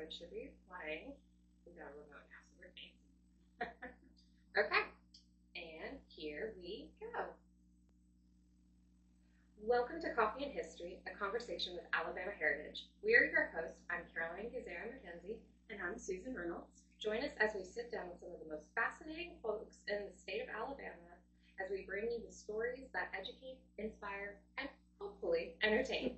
should be playing. We got a remote now, so we're fancy. Okay, and here we go. Welcome to Coffee and History, a conversation with Alabama Heritage. We are your hosts. I'm Caroline Gazera-McKenzie. And I'm Susan Reynolds. Join us as we sit down with some of the most fascinating folks in the state of Alabama as we bring you the stories that educate, inspire, and hopefully entertain.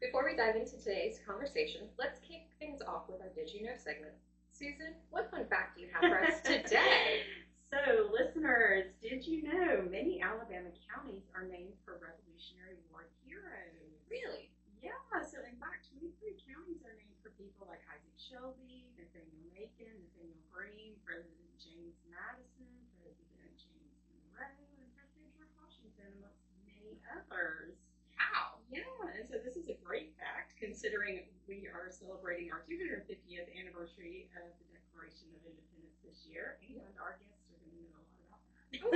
Before we dive into today's conversation, let's kick things off with our Did You Know segment. Susan, what fun fact do you have for us today? So, listeners, did you know many Alabama counties are named for Revolutionary War heroes? Really? Yeah, so in fact, 23 counties are named for people like Isaac Shelby, Nathaniel Macon, Nathaniel Greene, President James Madison, President James Monroe, and President George Washington, amongst many others. Wow. Yeah, and so this is a great fact considering we are celebrating our 250th anniversary of the Declaration of Independence this year, and our guests are going to know a lot about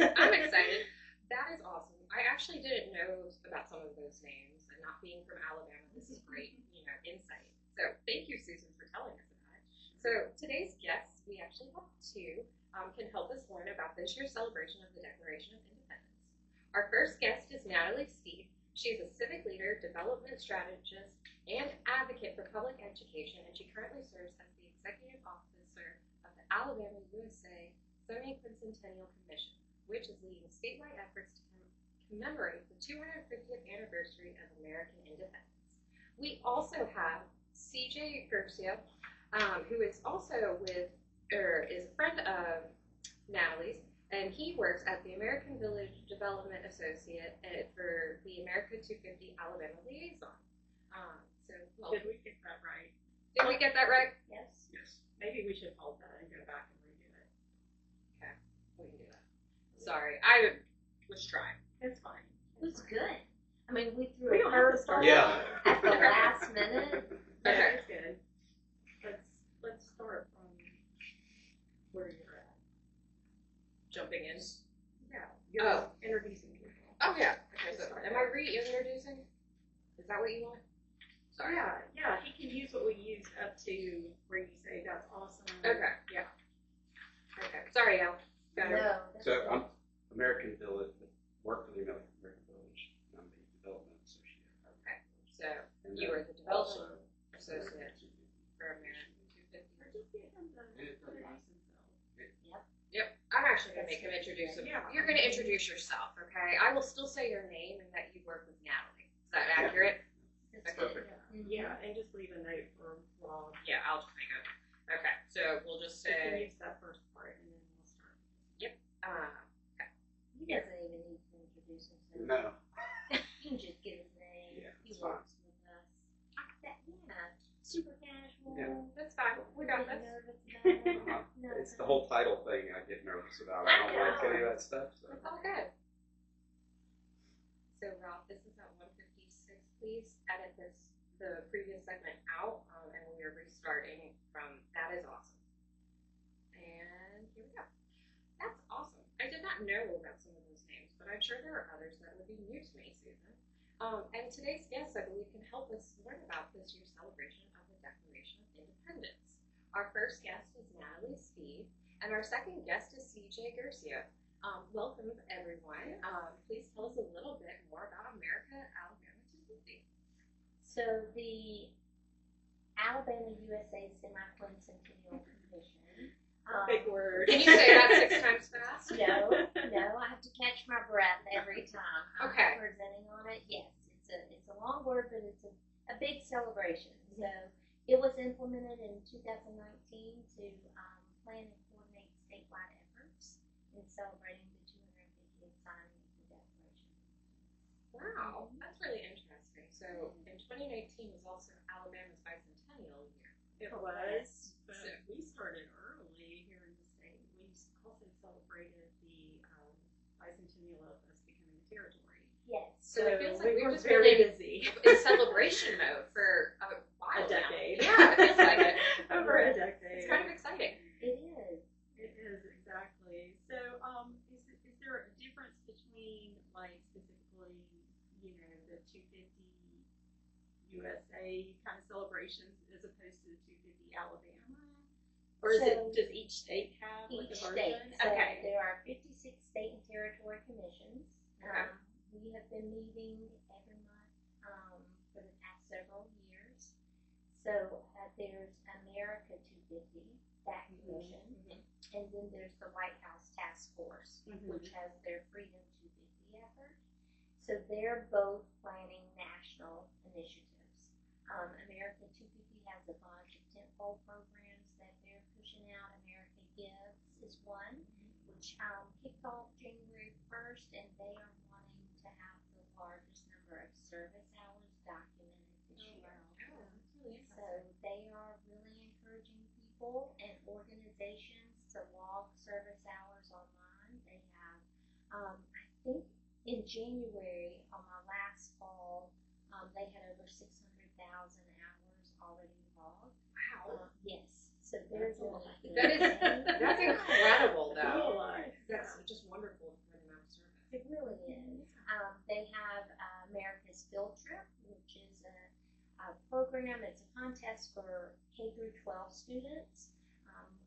that. Oh, I'm excited. That is awesome. I actually didn't know about some of those names, and not being from Alabama, this is great, insight. So thank you, Susan, for telling us about it. So today's guests, we actually have two, can help us learn about this year's celebration of the Declaration of Independence. Our first guest is Natalie Steed. She is a civic leader, development strategist, and advocate for public education, and she currently serves as the executive officer of the Alabama USA Semi-Quincentennial Commission, which is leading statewide efforts to commemorate the 250th anniversary of American independence. We also have CJ Guercio, who is also is a friend of Natalie's, and he works at the American Village Development Associate for the America 250 Alabama Liaison. Did we get that right? Did we get that right? Yes. Maybe we should hold that and go back and redo it. Okay, we can do that. Sorry, I was trying. It's fine. It was good. I mean, we threw We a don't have to start. curveball at the last minute. Okay. It's good. Let's start from where you're at. Jumping in. Yeah. You're introducing people. Oh yeah. Okay, so am I reintroducing? Is that what you want? Sorry. Yeah. He can use what we used up to where you say that's awesome. Okay. Yeah. Okay. Sorry, Al. Got it. No. So I'm American Village, work for the American Village, and I'm the development associate. Okay. So And you were the development associate for American 250. Or just get him to introduce himself. Yep. I'm actually gonna make him introduce him. Yeah. You're gonna introduce yourself, okay? I will still say your name and that you work with Natalie. Is that accurate? That's Okay. good. Yeah, and just leave a note for Rob. Yeah, I'll just make it. Okay. So we'll just You can say. use that first part and then we'll start. Okay. He doesn't even need to introduce himself. No. You can just give his name. Yeah, He it's fine. works with us. Yeah, super casual. Yeah. That's fine. We got Really this. nervous about it. Uh-huh. It's the whole title thing I get nervous about. I don't like any of that stuff. So. It's all good. So Ralph, this is at 156. Please edit the previous segment out, and we are restarting from that is awesome. And here we go. That's awesome. I did not know about some of those names, but I'm sure there are others that would be new to me, Susan. And today's guest, I believe, can help us learn about this year's celebration of the Declaration of Independence. Our first guest is Natalie Steed, and our second guest is CJ Guercio. Welcome, everyone. Please tell us a little bit more about America Alabama 250. So the Alabama USA Semi-Quincentennial Commission. Big word. Can you say that 6 times fast? No, I have to catch my breath every time I'm Okay. presenting on it. Yes, it's a long word, but it's a big celebration. So it was implemented in 2019 to plan and coordinate statewide efforts in celebrating the 250th signing of the Declaration. Wow, that's really interesting. So in 2019 was also Alabama's bicentennial year. It was, but So- we started early here in the state. We also celebrated the bicentennial of us becoming a territory. Yes. So it feels like we we've were just very been busy. in celebration mode for a while A decade. now. Yeah, it feels like it. Over a decade. It's kind of exciting. It is. It is, exactly. So, is there a difference between, like, specifically, the 250 USA kind of celebrations as opposed to the 250 Alabama? Or is So- it, does each state have like Each a state. version? So Okay. there are 56 state and territory commissions. Okay. We have been meeting every month for the past several years. So there's America 250, that commission, and then there's the White House Task Force, which has their Freedom 250 effort. So they're both planning national initiatives. America 250 has a bunch of tentpole programs that they're pushing out. America Gives is one, which kicked off January 1st, and they are wanting to have the largest number of service hours documented this year. Oh, that's really So interesting. they are really encouraging people and organizations to log service hours online. They have, I think in January on my last fall, they had over 600,000 hours already logged. Wow. Yes, so they're That's a lot. doing That's incredible, though. Yes. That's just wonderful for the amount of service. It really is. They have America's Field Trip, which is a program. It's a contest for K through 12 students,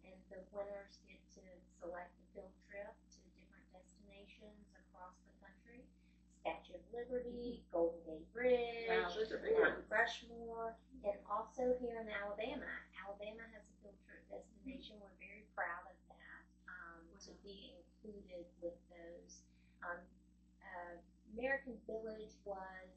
and the winners get to select a field trip to different destinations across the country. Statue of Liberty, Golden Gate Bridge, Wow, those are big Mount ones. Rushmore, and also here in Alabama. Alabama has a field trip destination. We're very proud of that, to be included with those. American Village was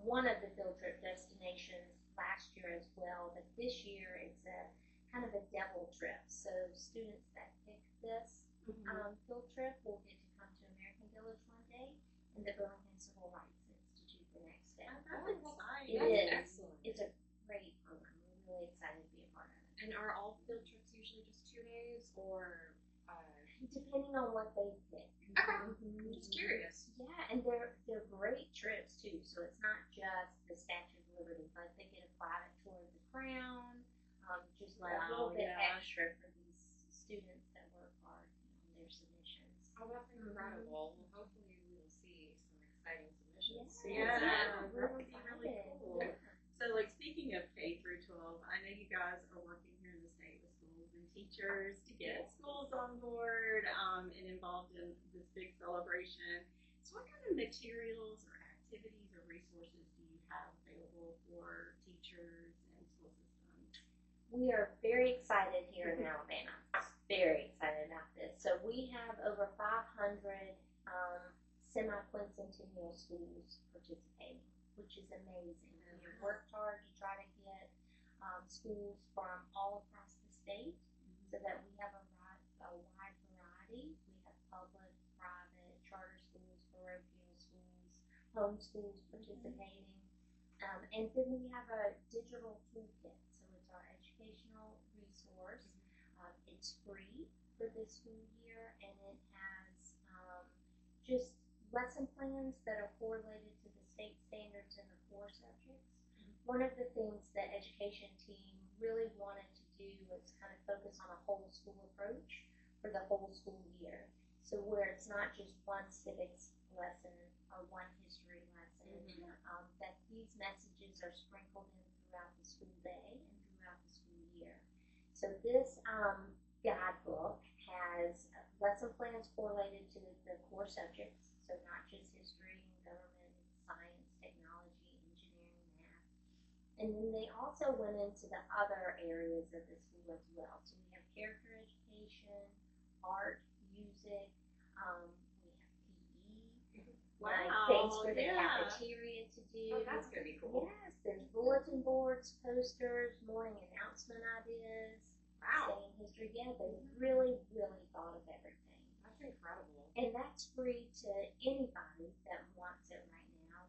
one of the field trip destinations last year as well, but this year it's a kind of a double trip. So students that pick this field trip will get to come to American Village one day and the Birmingham Civil Rights Institute the next day. Oh, that's exciting. It That's is. excellent. It's a great program. We're really excited to be a part of it. And are all field trips usually just 2 days, or? Depending on what they pick. Okay. I'm just curious. Yeah, and they're great trips too. So it's not just the Statue of Liberty, but they get a private tour of the Crown. Just a little Wow, bit yeah. extra for these students that work hard on their submissions. Oh, that's incredible. Well, hopefully we will see some exciting submissions. Yeah, we're that would be really excited. cool. So, like, speaking of K through 12, I know you guys are working here in the state with schools and teachers to get schools on board and involved in this big celebration. So, what kind of materials or activities or resources do you have available for teachers and school systems? We are very excited here in Alabama. Very excited about this. So we have over 500 semi-quincentennial schools participating, which is amazing. We have worked hard to try to get schools from all across the state so that we have a wide variety. We have public, private, charter schools, parochial schools, home schools participating. And then we have a digital toolkit. So it's our educational resource. It's free for this school year, and it has just lesson plans that are correlated to the state standards in the core subjects. One of the things the education team really wanted to do was kind of focus on a whole school approach for the whole school year. So where it's not just one civics lesson or one history lesson, that these messages are sprinkled in throughout the school day and throughout the school year. So this guidebook has lesson plans correlated to the core subjects, so not just history and government, science, technology, engineering, math. And then they also went into the other areas of the school as well. So we have character education, art, music, we have PE, things for the cafeteria to do. Oh, that's going to be cool. Yes, there's bulletin boards, posters, morning announcement ideas. Wow. Saying history. Yeah, they really, really thought of everything. That's incredible. And that's free to anybody that wants it right now.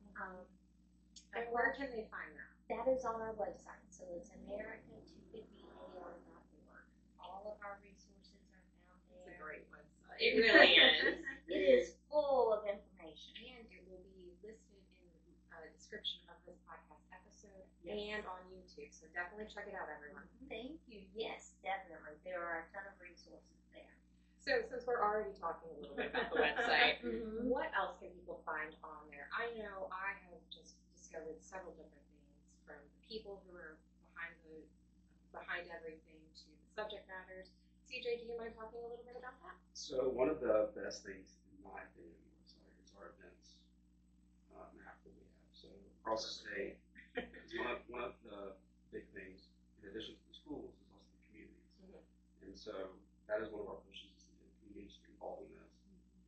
And where can they find that? That is on our website. So it's america250ar.org. All of our resources are found It's a there. great website. It really is. It is full of information. And it will be listed in the description of this podcast episode Yes. and on YouTube. So definitely check it out, everyone. Thank you. Yes, definitely. There are a ton of resources there. So since we're already talking a little bit about the website, Mhm. what else can people find on there? I know I have just discovered several different things from the people who are behind the behind everything to the subject matters. CJ, do you mind talking a little bit about that? So one of the best things, in my opinion, is our events map that we have. So across the state, one of the big things, in addition to the schools, is also the communities. And so that is one of our pushes, is to get communities involved in this.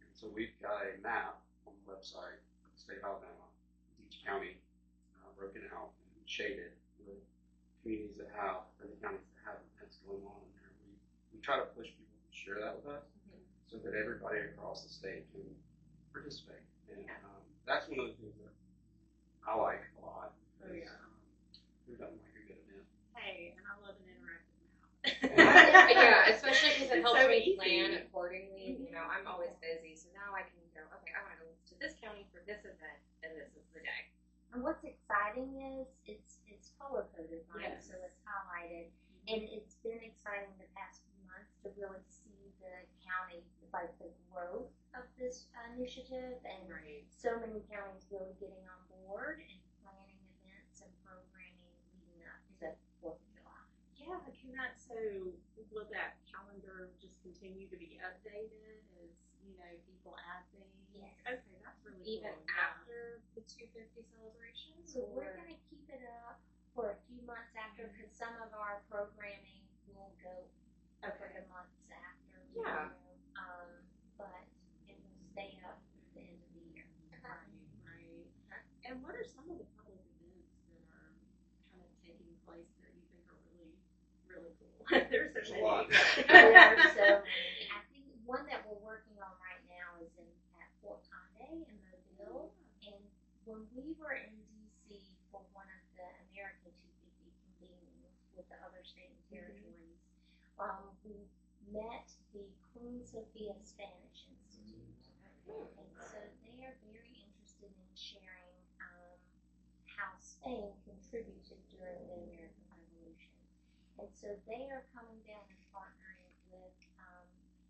And so we've got a map on the website of the state of Alabama, with each county broken out and shaded with communities that have, and the counties that have events going on in there. We try to push people to share that with us so that everybody across the state can participate. And that's one of the things that I like a lot. Oh, yeah. Who doesn't like a good event? Hey, and I love an interactive map. Yeah, especially because it It's helps so me easy. plan accordingly. You know, I'm always busy, so now I can go, okay, I want to go to this county for this event, and this is the day. And what's exciting is it's color coded, right? Yes. So it's highlighted, and it's been exciting the past few months to really see the county, like the growth of this initiative, and Right. so many counties really getting on board and planning events and programming leading up to 4th of July. Yeah, can that, so will that calendar just continue to be updated as, you know, people add things? Yes. Okay, that's really Even cool. Yeah. after the 250 celebrations? So we're or- going to keep it up for a few months after, because some of our programming will go over the months after. Yeah. But it will stay up through the end of the year. Right. And what are some of the public events that are kind of taking place that you think are really, really cool? There's There's a many. lot. There are so many. I think one that we're working on right now is at Fort Conde in Mobile. And when we were in DC for one of the America 250 convenings with the other state and territories, we met the Queen Sophia Spanish Institute. And so they are very interested in sharing how Spain contributed during the American Revolution. And so they are coming down and partnering with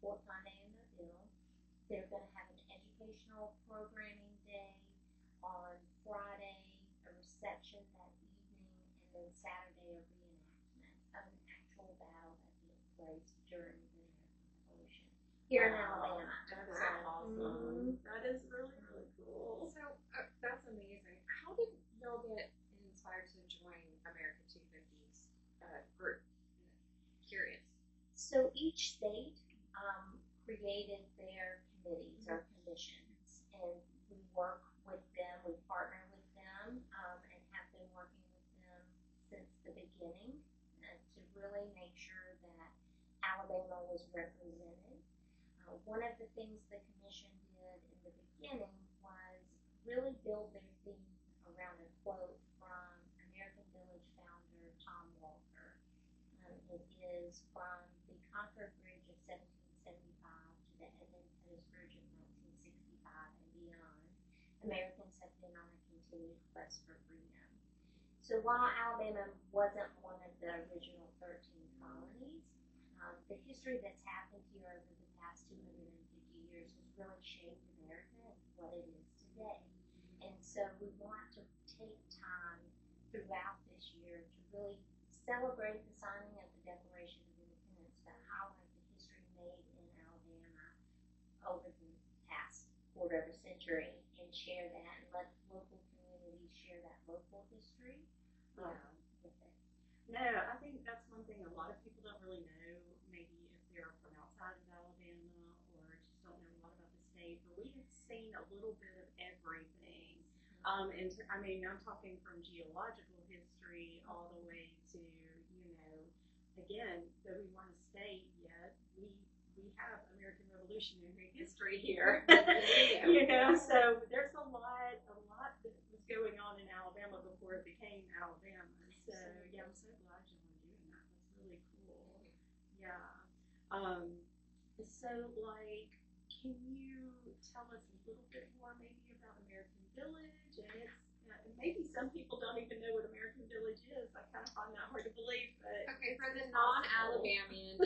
Fort Conde and Mobile. They're going to have an educational programming day on Friday, a reception that evening, and then Saturday a reenactment of an actual battle that took place during the American Revolution here in Alabama. That's so awesome. That is really, really cool. So that's amazing. How did y'all get inspired to join America 250's group? Curious. So each state created their committees or commissions, and we work with them, we partner with them, and have been working with them since the beginning to really make sure that Alabama was represented. One of the things the commission did in the beginning was really build their theme around a quote from American Village founder Tom Walker. It is from the Concord Bridge of 1775 to the Edmund Pettus Bridge of 1965 and beyond. Americans have been on a continued quest for freedom. So while Alabama wasn't one of the original 13 colonies, the history that's happened here over the past 250 years has really shaped America and what it is today. And so we want to take time throughout this year to really celebrate the signing of the Declaration of Independence, but highlight the history made in Alabama over the past quarter of a century, and share that and let local communities share that local history with it. No, I think that's one thing a lot of people don't really know, maybe if they're from outside of Alabama or just don't know a lot about the state, but we have seen a little bit of everything. I mean, I'm talking from geological history all the way to, you know, again, though we weren't a state yet, we have American Revolutionary history here. You know, so there's a lot that was going on in Alabama before it became Alabama. So yeah, I'm so glad y'all are doing that. That's really cool. Yeah. So like, can you tell us a little bit more maybe about American Village? And it's maybe some people don't even know what American Village is. I kind of find that hard to believe, but Okay, for the it's non-Alabamian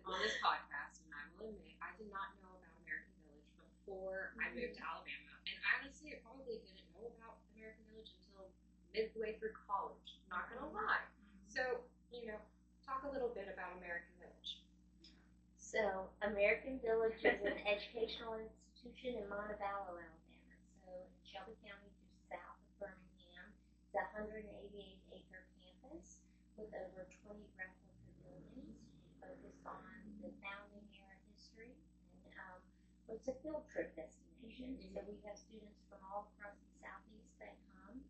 on this podcast, and I will admit, I did not know about American Village before I moved to Alabama. And honestly, I probably didn't know about American Village until midway through college, not gonna lie. So, you know, talk talk a little bit about American Village. So, American Village is an educational institution in Montevallo, Alabama. So, in Shelby County, just south of Birmingham. It's a 188-acre campus with over 20 replica buildings focused on the founding era history. And it's a field trip destination. So, we have students from all across the Southeast that come.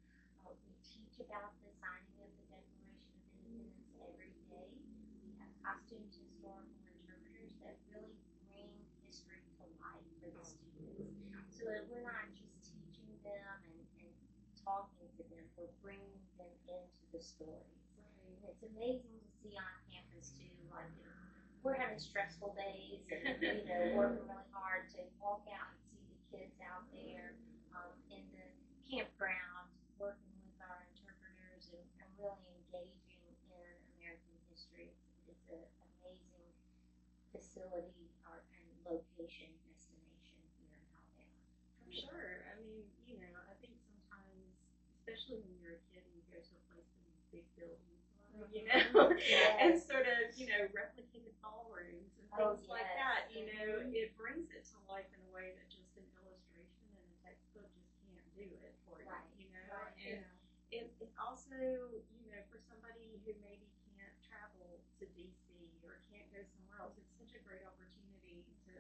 We teach about the signing of the Declaration of Independence every day. We have costumes, historical interpreters that really bring history to life for the students. So that we're not just teaching them and talking to them, we're bringing them into the stories. And it's amazing to see on campus too, like we're having stressful days and working really hard to walk out and see the kids out there in the campground working with our interpreters and really engaging in American history. It's an amazing facility and location destination here in Alabama. For sure. I mean, I think sometimes, especially when you're a kid and you go to a place with these big buildings, Yes. and sort of, replicated ballrooms and things like yes. that, it brings it to life in a way that just an illustration and a textbook just can't do it for you, Right. And it also, for somebody who maybe can't travel to DC or can't go somewhere else, it's such a great opportunity to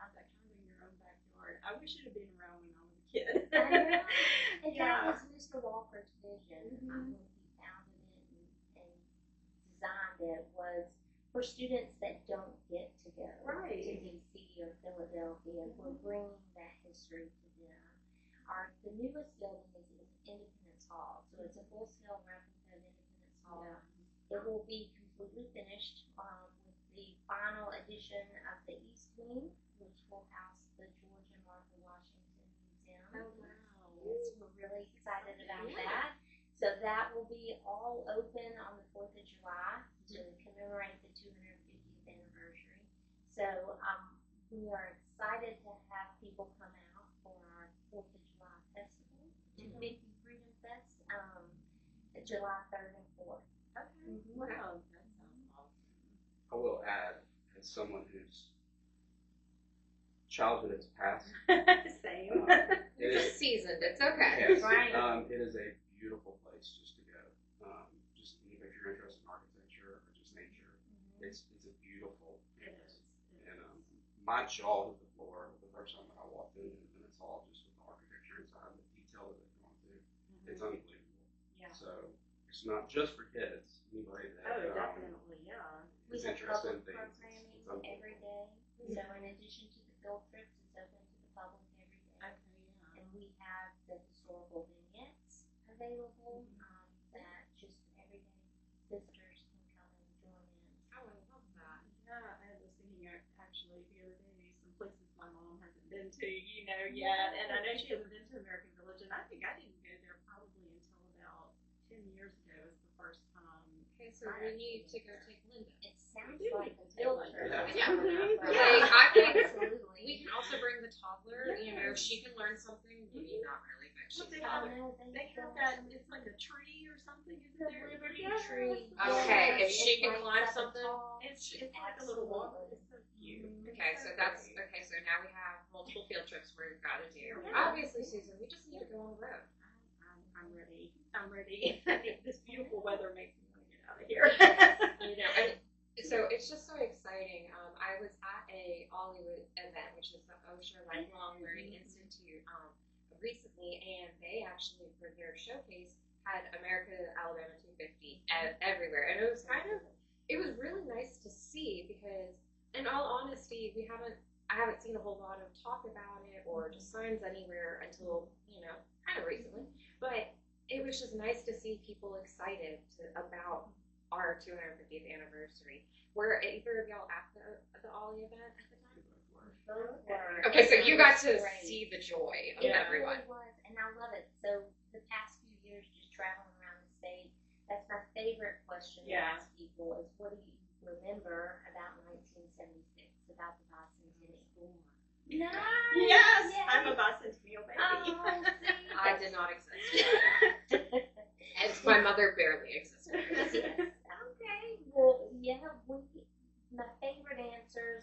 have that kind of in your own backyard. I wish it had been around when I was a kid. I know. And Yeah. that was Mr. Walker's vision when he founded it and designed it, was for students that don't get to go Right. to DC or Philadelphia. We're bringing that history to them. The newest building is Independence Hall, so it's a full-scale replica of Independence Hall. Yeah. It will be completely finished with the final addition of the East Wing, which will house the George and Martha Washington Museum. Oh, wow. Yes, we're really excited about Yeah. that. So that will be all open on the 4th of July to commemorate the 250th anniversary. So we are excited to have people come out for our 4th of July festival, 250 Freedom Fest, July 3rd and 4th. Okay. Wow. That sounds awesome. I will add, as someone whose childhood has passed, Same. it You're is, seasoned. It's okay. yes, Right. it is a beautiful place just to go. Just if you're interested in architecture or just nature, it's a beautiful campus. And my jaw hit the floor the first time that I walked in, and it's all just with the architecture inside and the detail that they've gone through. It's unbelievable. Yeah. So it's not just for kids. Anybody that Definitely, yeah. We is have interested in public things. programming It's unbelievable. every day. So in addition to the field trips, it's open to the public every day. Okay, yeah. And we have the historical vignettes available that just everyday visitors can come and join in. Oh, I love that. Yeah, I was thinking actually the other day some places my mom hasn't been to, yet, and I know she hasn't been to American Village, and I think I didn't go there probably until about 10 years ago was the first time. Okay, so we need to go take Linda. It sounds do like need a to field take trip. one. Yeah. Right. I think Absolutely. we can also bring the toddler. She can learn something. Maybe not really, but she's Well, they I have- know They have that, it's like a tree or something, isn't The there? Liberty Yes. Tree. Okay, if Yes, she it can climb lights up something, tall. It's like a little walk. Absolutely. It's so cute. Okay, so that's okay. So now we have multiple field trips we've got to do. Obviously, Susan, we just need to go on the road. I'm ready. I'm ready. I think this beautiful weather makes me want to get out of here. And so it's just so exciting. I was at a Hollywood event, which is the OSHA Lifelong Learning Institute, recently, and they actually, for their showcase, had America, Alabama 250 everywhere, and it was really nice to see because, in all honesty, I haven't seen a whole lot of talk about it or just signs anywhere until kind of recently, but it was just nice to see people excited about our 250th anniversary. Were either of y'all at the Ollie event at the time? Both were. Okay, so you got to Great. see the joy of It everyone. really was, and I love it. So the past few years, just traveling around the state, that's my favorite question to Yeah. ask people is, what do you remember about 1976, about the bicentennial? Nice. Yes, Yay. I'm a bicentennial baby. Oh, see? I did not exist. And my mother barely existed. Okay. Well, yeah,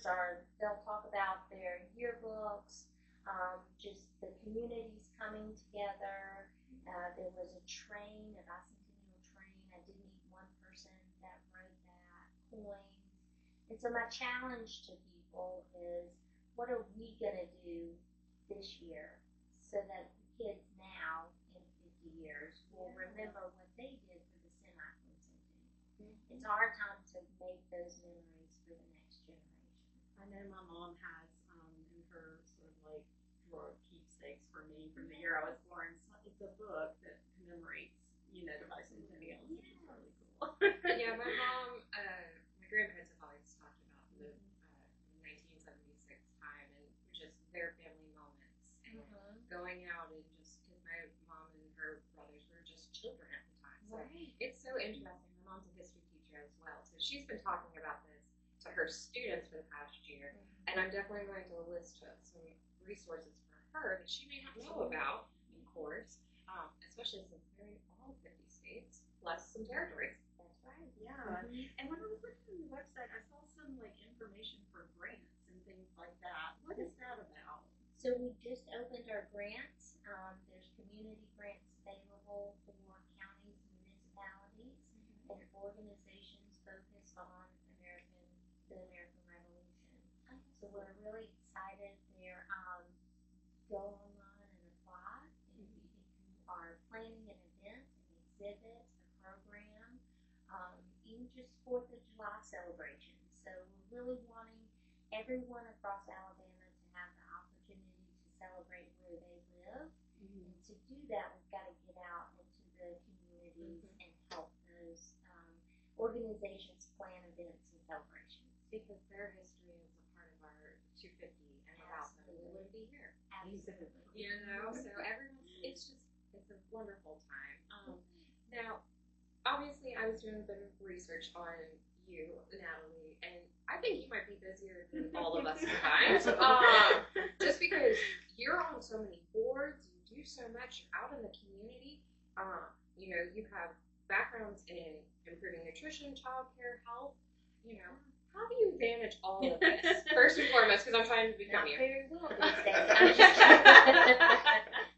efforts are they'll talk about their yearbooks, just the communities coming together. There was a train, a bicentennial train. I did meet one person that rode that, coins. And so my challenge to people is, what are we going to do this year so that the kids now in 50 years will remember what they did for the semi-quincentennial? It's our time to make those memories for the next generation. I know my mom has in her sort of like drawer of keepsakes for me from the year I was born. So it's a book that commemorates, you know, the bicentennial. Which is really cool. Yeah, my mom, my grandparents have always talked about the 1976 time and just their family moments and going out and just because my mom and her brothers were just children at the time. So it's so interesting. My mom's a history teacher as well, so she's been talking about this to her students for the past year, and I'm definitely going to list some resources for her that she may not know about, of course, especially since they're in all 50 states plus some territories. That's right. Yeah. And when I was looking on the website, I saw some like information for grants and things like that. What is that about? So we just opened our grants. There's community grants available for counties and municipalities and organizations focused on the American Revolution. So we're really excited. Go online and apply. If you are planning an event, an exhibit, a program, even just 4th of July celebrations. So we're really wanting everyone across Alabama to have the opportunity to celebrate where they live. And to do that, we've got to get out into the communities and help those organizations plan events and celebrations. Because their history is a part of our 250 and without them, we wouldn't be here. Absolutely. You know, so it's a wonderful time. Now, obviously, I was doing a bit of research on you, Natalie, and I think you might be busier than all of us combined. Just because you're on so many boards, you do so much, you're out in the community. You know, you have backgrounds in improving nutrition, childcare, health. You know, how do you manage all of this? First and foremost, because I'm trying to become you. Very well these days. I'm just kidding.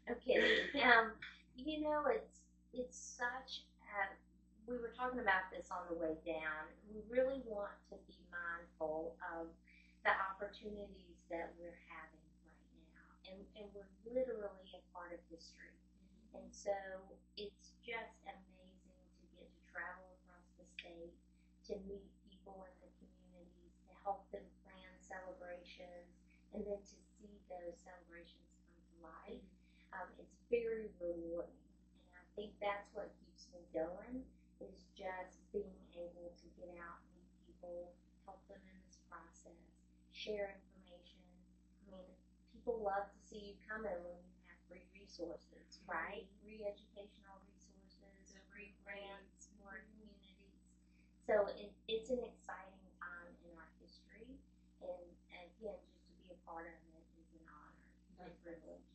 I'm kidding. You know, it's such. We were talking about this on the way down. We really want to be mindful of the opportunities that we're having right now, and we're literally a part of history. And so it's just amazing to get to travel across the state, to meet people in the communities, to help them plan celebrations, and then to see those celebrations come to life. It's very rewarding, and I think that's what keeps me going, is just being able to get out, meet people, help them in this process, share information. I mean, people love to see you coming when you have free resources, right? Free educational resources, free grants, more communities. So it's an exciting time in our history, and again, just to be a part of it is an honor and a privilege.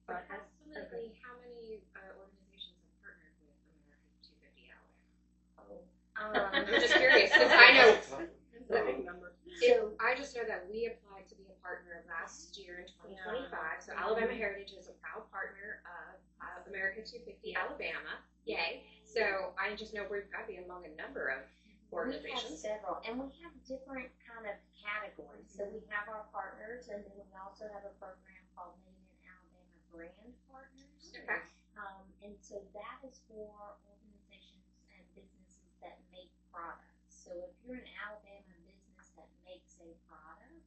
But estimately, how many organizations have partnered with America 250 Alabama? I'm just curious, since I know. It's a big number. So I just know that we applied to be a partner last year in 2025. So Alabama Heritage is a proud partner of America 250 Alabama. Yay! So I just know we've got to be among a number of organizations. We have several, and we have different kind of categories. So we have our partners, and then we also have a program called Made in Alabama Brand Partners. Okay. And so that is for organizations and businesses that make products. So if you're an Alabama business that makes a product,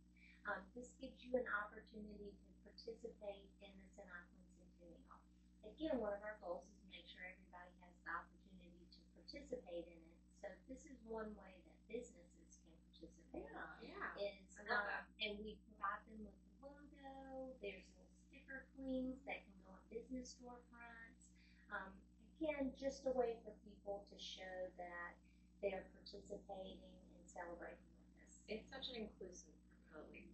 this gives you an opportunity to participate in the semi-quincentennial. Again, one of our goals is to make sure everybody has the opportunity to participate in it. So this is one way that businesses can participate. And we provide them with the logo. There's little sticker clings that can go on business storefronts. Again, just a way for people to show that they're participating and celebrating with us. It's such an inclusive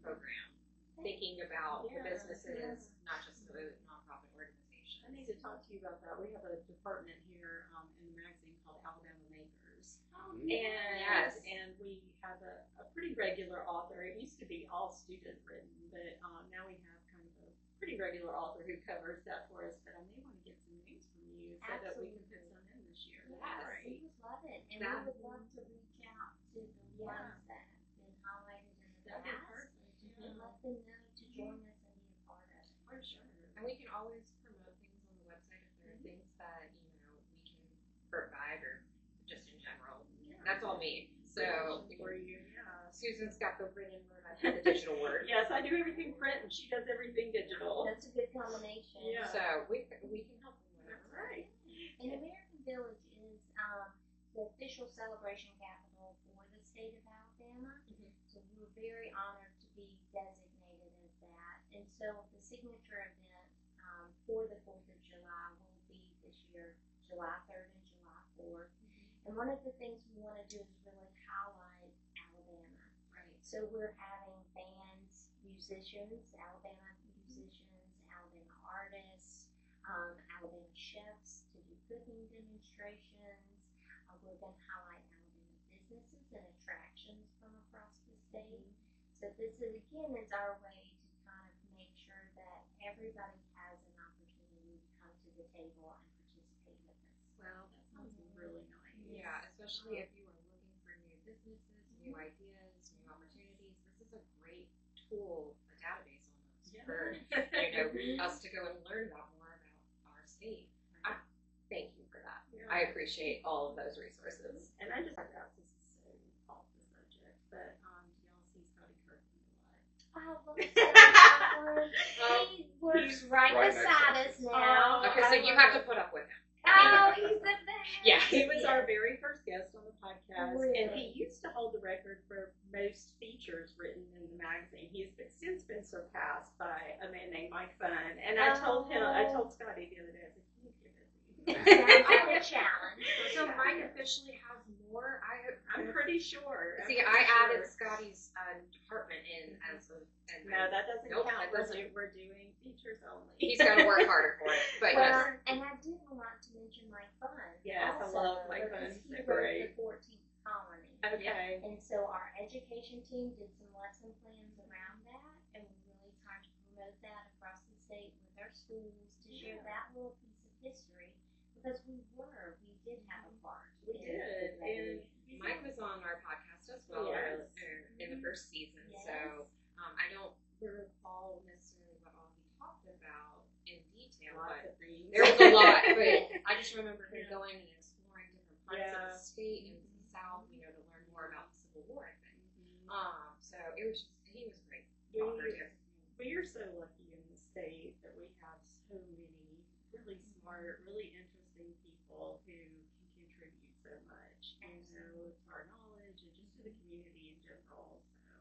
program, thinking about the businesses, not just the nonprofit organizations. I need to talk to you about that. We have a department here in the magazine called Alabama Makers. And we have a pretty regular author. It used to be all student written, but now we have kind of a pretty regular author who covers that for us. But I may want to get some names from you so that we can put some in this year. Yes, Right. we would love it. And we would love to reach out to the ones that have been highlighted in the That'd be past perfect. and let them know to join us and be a part of it. For sure. And we can always promote things on the website if there are things that, we can provide or just in general. That's all me. So For you, Susan's got the written word, I've got the digital word. Yes, I do everything print, and she does everything digital. That's a good combination. Yeah. So we can help them with That's that. right. And American Village is the official celebration capital for the state of Alabama. So we're very honored to be designated as that. And so the signature event for the 4th of July will be this year, July 3rd and July 4th. And one of the things we want to do is really highlight Alabama. Right. So we're having bands, musicians, Alabama artists, Alabama chefs to do cooking demonstrations. We're going to highlight Alabama businesses and attractions from across the state. So this is, again, is our way to kind of make sure that everybody has an opportunity to come to the table and participate with us. Well, that sounds really nice. Yeah, especially if you are looking for new businesses, new ideas, new opportunities. This is a great tool, a database almost, for us to go and learn about more about our state. Thank you for that. Yeah. I appreciate all of those resources. And I just found out this is so off the subject, but do y'all see Scotty Kirkman a lot? Oh, well, he works right right beside us next to us. now. Okay, so you have to put up with him. Oh, he's the best. Yeah. He was our very first guest on the podcast, and Really? he used to hold the record for most features written in the magazine. He has since been surpassed by a man named Mike Funn. And I told Scotty the other day, I said, "Can you give it to Sounds like a challenge. So Mike officially has more. I'm pretty sure. See, I'm I pretty added sure. Scotty's department in as a. And No, that doesn't Nope, count. that doesn't. We're doing features only. He's got to work harder for it. But Well, and I did want to mention my fun. Yes, I also, love Mike because Funn. He So wrote great. the 14th colony. Okay. And so our education team did some lesson plans around that, and we really tried to promote that across the state with our schools to share that little piece of history, because we did have a part. We in did. the And Mike was on our podcast as well Yes. in the first season. Yes. So I don't recall necessarily what all he talked about in detail, lots but of things. there was a lot. But I just remember him going and exploring different parts of the state and the South, to learn more about the Civil War, I think. So it was he was great. Talker too. We are so lucky in the state that we have so many really smart, really interesting people who can contribute so much, to our knowledge and just to the community in general. So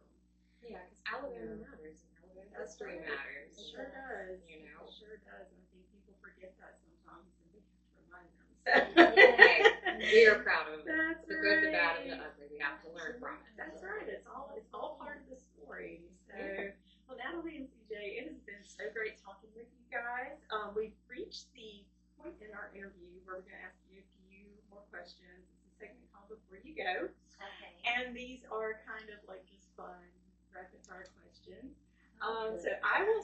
Yeah, because Alabama matters and Alabama history matters. it sure does. You know. It sure does. And I think people forget that sometimes, and we have to remind them. So. Hey, we are proud of That's the good, the bad, and the right. ugly. We have to learn from it. That's right. It's all part of the story. So, well, Natalie and CJ, it has been so great talking with you guys. We've reached the point in our interview where we're going to ask you a few more questions. It's a segment called Before You Go, Okay. and these are kind of like just fun rapid fire questions. So I will,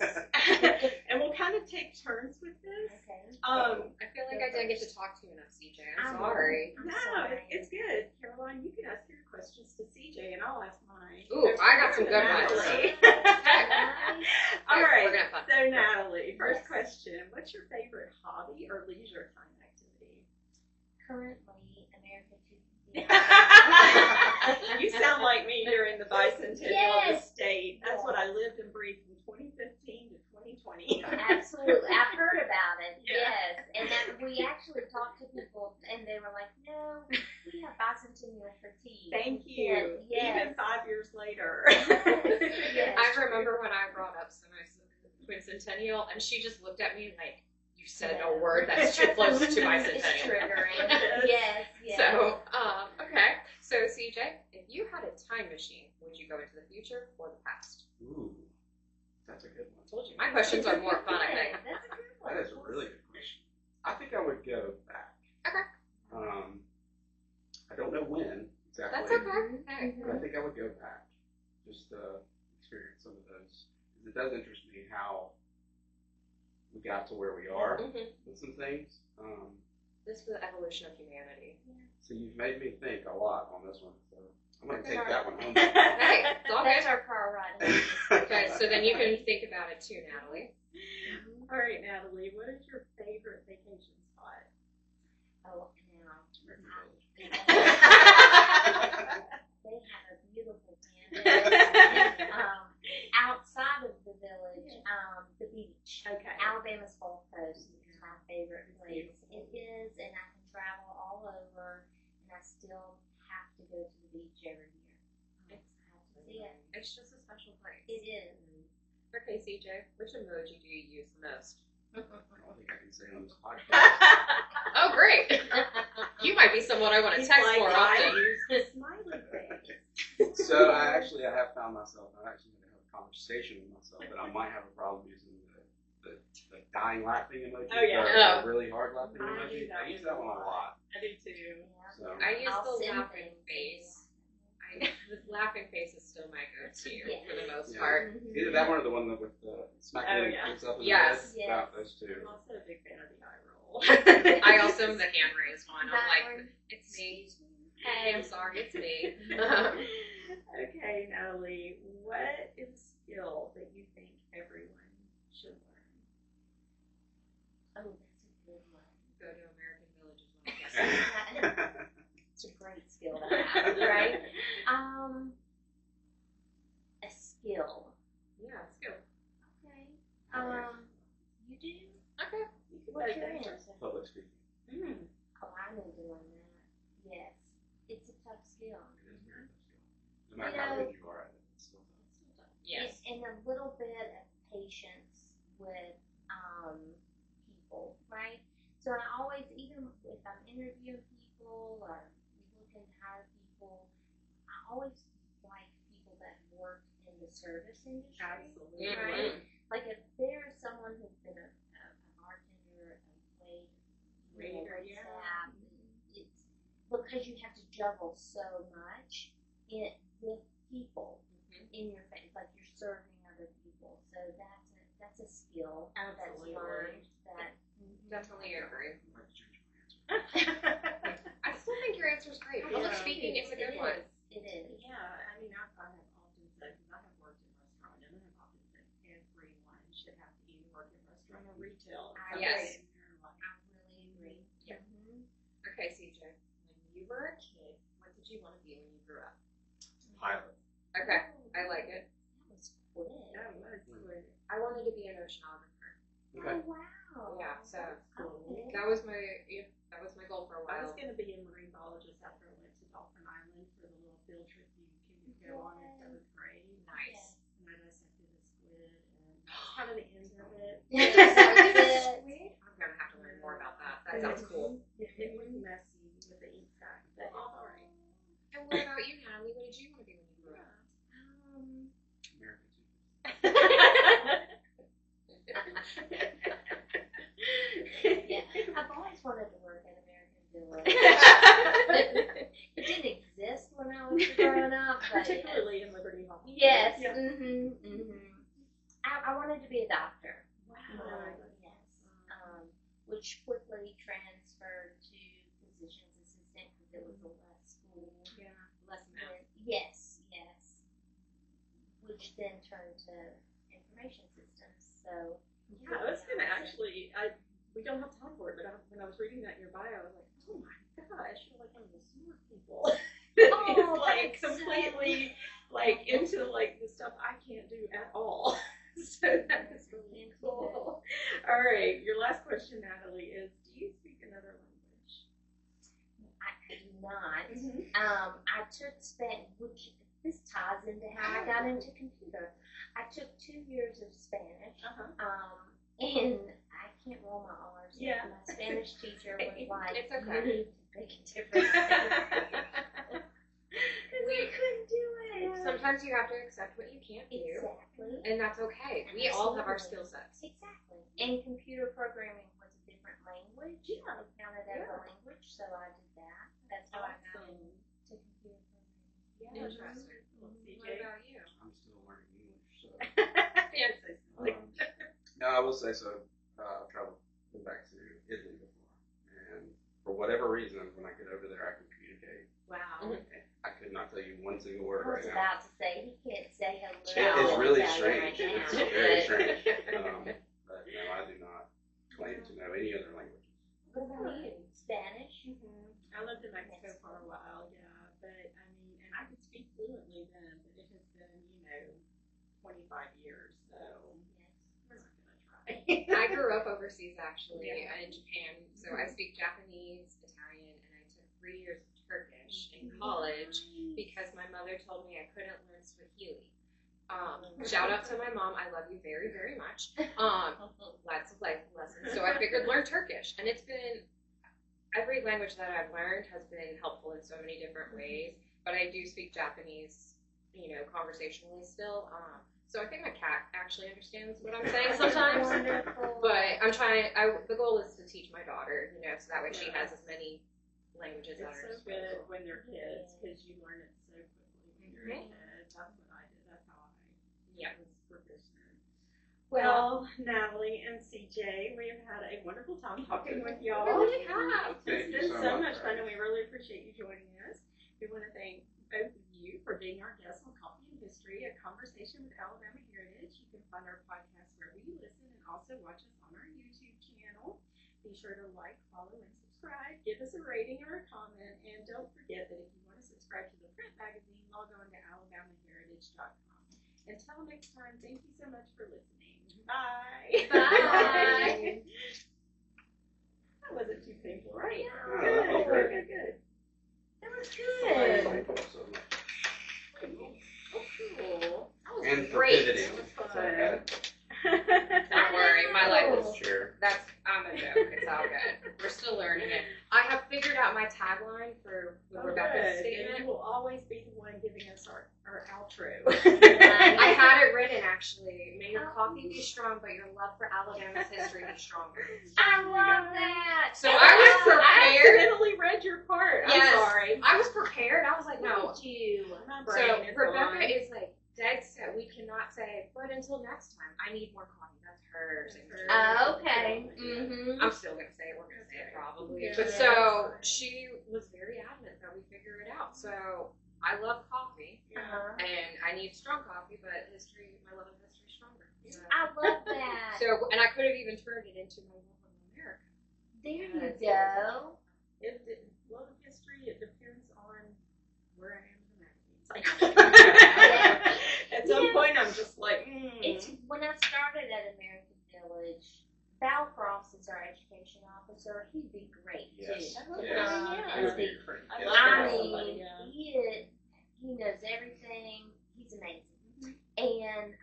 and we'll kind of take turns with this. Okay. I feel like I didn't get to talk to you enough, CJ. I'm sorry. I'm No, sorry. it's good. Caroline, you can ask your questions to CJ, and I'll ask mine. Ooh, I got some good ones. Natalie. Nice. All right. We're gonna have fun. So Natalie, first Yes. question: what's your favorite hobby or leisure time activity? Currently, America 2. You sound like me during the bicentennial of the Yes. state. That's what I lived and breathed from 2015 to 2020. Absolutely. I've heard about it. Yeah. Yes. And then we actually talked to people, and they were like, no, we have bicentennial fatigue. Thank you. Yes. Even 5 years later. Yes. I remember when I brought up Quincentennial, and she just looked at me like, you said a word that's too close to It's bicentennial. triggering. Yes, yes. So, okay. So, CJ, if you had a time machine, would you go into the future or the past? Ooh, that's a good one. I told you. My questions are more fun, I think. That's a good one. That is a really good question. I think I would go back. Okay. I don't know when exactly. That's okay. Hey. But I think I would go back just to experience some of those. Because it does interest me how we got to where we are with some things. This is the evolution of humanity. So you've made me think a lot on this one. So I'm going to take that one home. Hey, it's all That's good. our car ride. Okay, so then you can think about it too, Natalie. All right, Natalie, what is your favorite vacation spot? Oh, now. American They have a beautiful campus. Outside of the village, the beach. Okay. Alabama's Gulf Coast is my favorite place. It is, and I can travel all over, and I still have to go to the beach every year. I have to see it. It's just a special place. It is. Okay, CJ, which emoji do you use the most? I don't think I can say on this podcast. Oh, great. You might be someone I want to text more I often. use the smiley face. So I have found myself, I actually had to have a conversation with myself that I might have a problem using the dying laughing emoji. Oh, yeah. The really hard laughing I emoji. do that I use that one a lot. I do too. So I use I'll the send laughing things. face. The laughing face is still my go-to for the most Yeah. part. either that one or the one with the smacking yeah. things up in Yes. the head. Yes. Those two. I'm also a big fan of the eye roll. I also am the hand raised one. I'm That like, one. it's me. Hey, I'm sorry, it's me. Okay, Natalie, what is a skill that you think everyone should learn? Oh, that's a good one. Go to American Village is what I'm guessing. It's a great skill to have, right? A skill. Yeah, it's good. Okay. You do? Okay. What's your answer? Public speaking. Oh, I need to learn that. Yes. It's a tough skill. It is very much so. No matter how good you are at it, it's still tough. Yes. And a little bit of patience with people, right? So I always, even if I'm interviewing people or looking to hire people, I always like people that work in the service industry. Absolutely. Right? Like if there's someone who's been a bartender, a waiter, Yeah. staff, it's because you have to juggle so much with people in your face, like you're serving other people. So that's a skill Absolutely. that's learned. That Definitely agree. I'd like to change my answer. I still think your answer's great. Public speaking is a good one. It is. Yeah, I mean, I have often said, because I have worked in restaurant, and I have often said everyone should have to either work in restaurant or retail. Yes. I really agree. Yeah. Okay, CJ. When you were a kid, what did you want to be when you grew up? Pilot. Okay, I like it. That was quick. That was good. I wanted to be an oceanographer. Okay. Oh wow. Yeah, so Okay. that was my goal for a I was while. going to be a marine biologist after I went to Dolphin Island for the little field trip you can go on in seventh grade. Nice. And I dissected a squid, and that's kind of the end of it. Yeah, that's it. I'm gonna have to learn more about that. That sounds cool. It was messy with the ink sac, but it was all right. And what about you, Natalie? What did you want to be when you grew up? American too. Yeah, I've always wanted to work at American Village. It didn't exist when I was growing up, but Particularly in Liberty Hall. yes. Yeah. I wanted to be a doctor. Wow. Yes. Which quickly transferred to physician's assistant because it was a less school. Yeah. Less math. Yes. Which then turned to information systems. So Yeah, I was going to actually, we don't have time for it, but when I was reading that in your bio, I was like, oh my gosh, you're like one of the smart people. It's like that's completely like into like the stuff I can't do at all. So that is really cool. All right, your last question, Natalie, is do you speak another language? I do not. I took Spanish, which this ties into how I got into computer. I took 2 years of Spanish, and I can't roll my R's. Yeah. My Spanish teacher was like, It's "You okay." need to make a difference." I couldn't do it. Sometimes you have to accept what you can't do, Exactly. and that's okay. We all have our skill sets. Exactly. And computer programming was a different language. Yeah. It counted as a language, so I did that. That's how I got Awesome. into computer programming. Yeah. Interesting. Well, What CJ. about you? I'm still learning English, so. Yes, I see. No, I will say so. I've traveled back to Italy before, and for whatever reason, when I get over there, I can communicate. Wow. I could not tell you one single word I right was now. about to say, he can't say hello. It is really I'll tell you strange. right It's now, very but- strange. But no, I do not claim to know any other languages. What about you? Spanish? I lived in Mexico for a while, yeah. But I mean, and I could speak fluently then, but it has been, 25 years, so we're not gonna try. I grew up overseas actually in Japan, so I speak Japanese, Italian, and I took 3 years of Turkish in college because my mother told me I couldn't learn Swahili. Shout out to my mom, I love you very, very much. Lots of life lessons. So I figured learn Turkish, and it's been every language that I've learned has been helpful in so many different ways. But I do speak Japanese, conversationally still. So I think my cat actually understands what I'm saying sometimes. Wonderful. But I'm trying. The goal is to teach my daughter, so that way she has as many languages at It's her so good disposal. when they're kids because you learn it so quickly when you're a kid. That's what I did. That's how I was proficient. Well, Natalie and CJ, we have had a wonderful time talking with y'all. We really have. It's Thank you been so so much much for fun, having and we really appreciate you joining us. We want to thank both of you for being our guests on Coffee and History, a conversation with Alabama Heritage. You can find our podcast wherever you listen and also watch us on our YouTube channel. Be sure to like, follow, and subscribe. Give us a rating or a comment, and don't forget that if you want to subscribe to the print magazine, log on to alabamaheritage.com. Until next time, thank you so much for listening. Bye. Bye. That wasn't too painful, right? Oh, that was great. Good. That was good. Thank you so much. Oh, cool. That was And for great. pivoting. That was So I had Don't worry, my life Oh. is share. I'm a joke. It's all good. We're still learning it. I have figured out my tagline for Rebecca's And you statement. will always be the one giving us our outro. I had it written actually. May your coffee be strong, but your love for Alabama's history be stronger. I love that. So I was I prepared. accidentally read your part. I'm Yes. sorry. I was prepared. I was like, no. Look at you. My So brain is Rebecca gone. is like dead set. We cannot say, but until next time, I need more coffee. That's her signature. Okay. Mm-hmm. I'm still gonna say it. We're gonna say it probably. Yeah. But so she was very adamant that we figure it out. So I love coffee, Uh-huh. and I need strong coffee, but history, my love of history, is stronger. So, I love that. so, and I could have even turned it into my love of America. There you go. Love of history, it depends on where I am in the magazine. Yeah. At some Yeah. point, I'm just like, It's when I started at American Village. Val Cross is our education officer. He'd be great Yes. too. Oh, to yeah. come Yeah. and speak. I Yes, love I that. mean, Yeah. he knows everything. He's amazing. And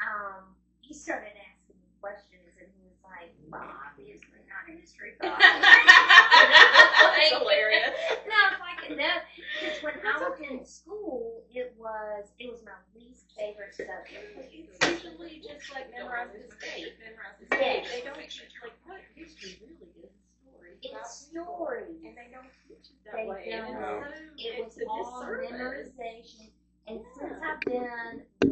he started asking me questions, and he was like, "Well, obviously not a history class." That's hilarious. And I was like, "No," because when I was in school, it was my least favorite subject. It's usually just like memorize the state, memorize the state. Yes. They don't teach like what history really is a story. about It's people. stories. And they don't teach it that They way. And don't. it's so, It it's was a all disservice. memorization. And since Yeah. I've been